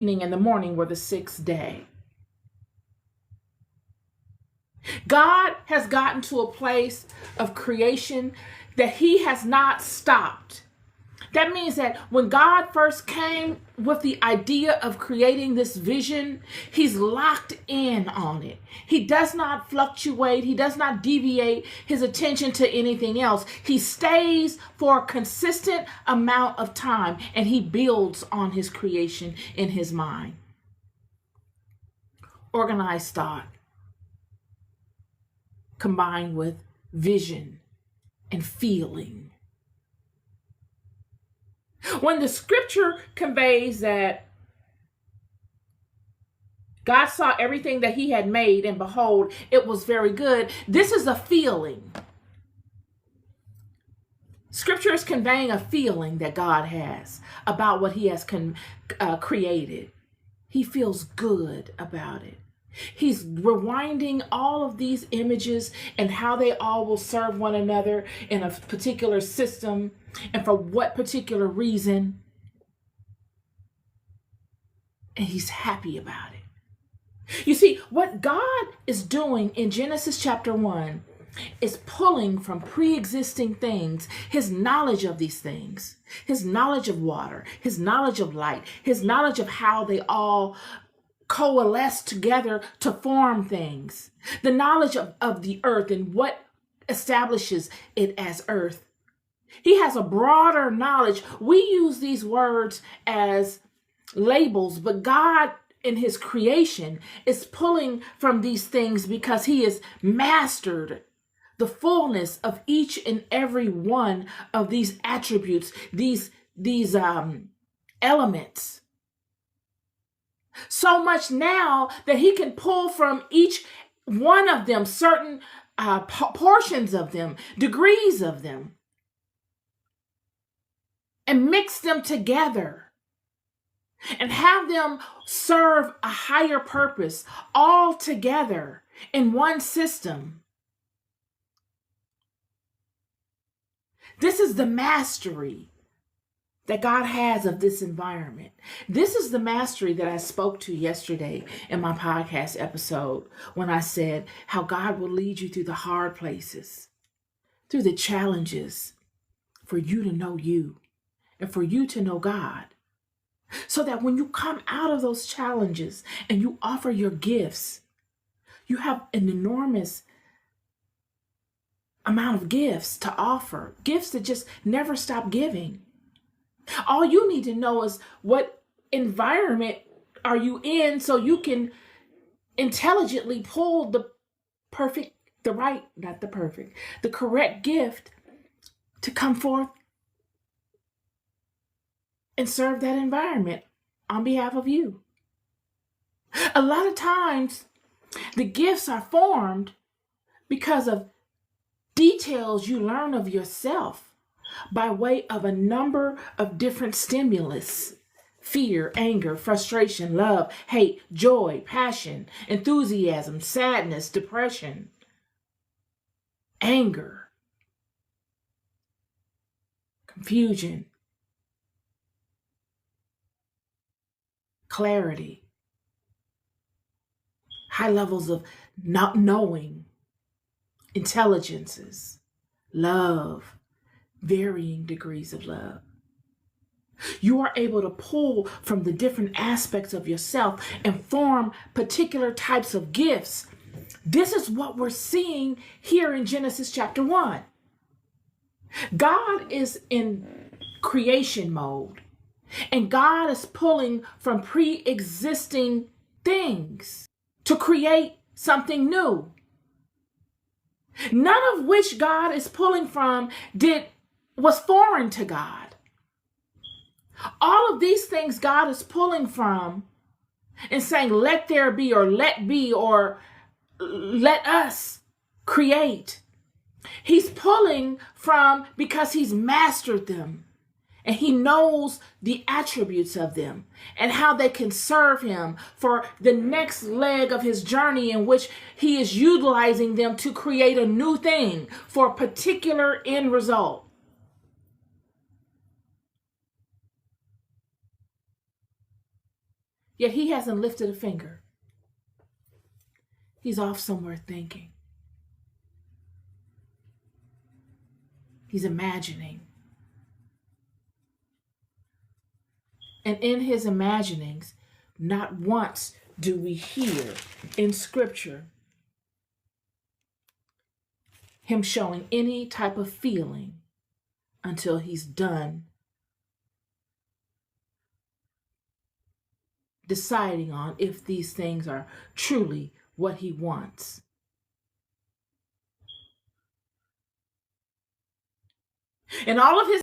evening and the morning were the sixth day. God has gotten to a place of creation that he has not stopped. That means that when God first came with the idea of creating this vision, he's locked in on it. He does not fluctuate. He does not deviate his attention to anything else. He stays for a consistent amount of time, and he builds on his creation in his mind. Organized thought combined with vision and feeling. When the scripture conveys that God saw everything that he had made, and behold, it was very good, this is a feeling. Scripture is conveying a feeling that God has about what he has created. He feels good about it. He's rewinding all of these images and how they all will serve one another in a particular system and for what particular reason. And he's happy about it. You see, what God is doing in Genesis chapter 1 is pulling from pre-existing things, his knowledge of these things, his knowledge of water, his knowledge of light, his knowledge of how they all coalesce together to form things, the knowledge of the earth and what establishes it as earth. He has a broader knowledge. We use these words as labels, but God in his creation is pulling from these things because he has mastered the fullness of each and every one of these attributes, these elements. So much now that he can pull from each one of them certain portions of them, degrees of them, and mix them together and have them serve a higher purpose all together in one system. This is the mastery that God has of this environment. This is the mastery that I spoke to yesterday in my podcast episode when I said how God will lead you through the hard places, through the challenges, for you to know you and for you to know God. So that when you come out of those challenges and you offer your gifts, you have an enormous amount of gifts to offer, gifts that just never stop giving. All you need to know is what environment are you in so you can intelligently pull the correct gift to come forth and serve that environment on behalf of you. A lot of times the gifts are formed because of details you learn of yourself by way of a number of different stimulus: fear, anger, frustration, love, hate, joy, passion, enthusiasm, sadness, depression, anger, confusion, clarity, high levels of not knowing, intelligences, love, varying degrees of love. You are able to pull from the different aspects of yourself and form particular types of gifts. This is what we're seeing here in Genesis chapter 1. God is in creation mode, and God is pulling from pre-existing things to create something new. None of which God is pulling from was foreign to God. All of these things God is pulling from and saying, let there be, or let be, or let us create. He's pulling from because he's mastered them and he knows the attributes of them and how they can serve him for the next leg of his journey, in which he is utilizing them to create a new thing for a particular end result. Yet he hasn't lifted a finger. He's off somewhere thinking. He's imagining. And in his imaginings, not once do we hear in Scripture him showing any type of feeling until he's done deciding on if these things are truly what he wants. And all of his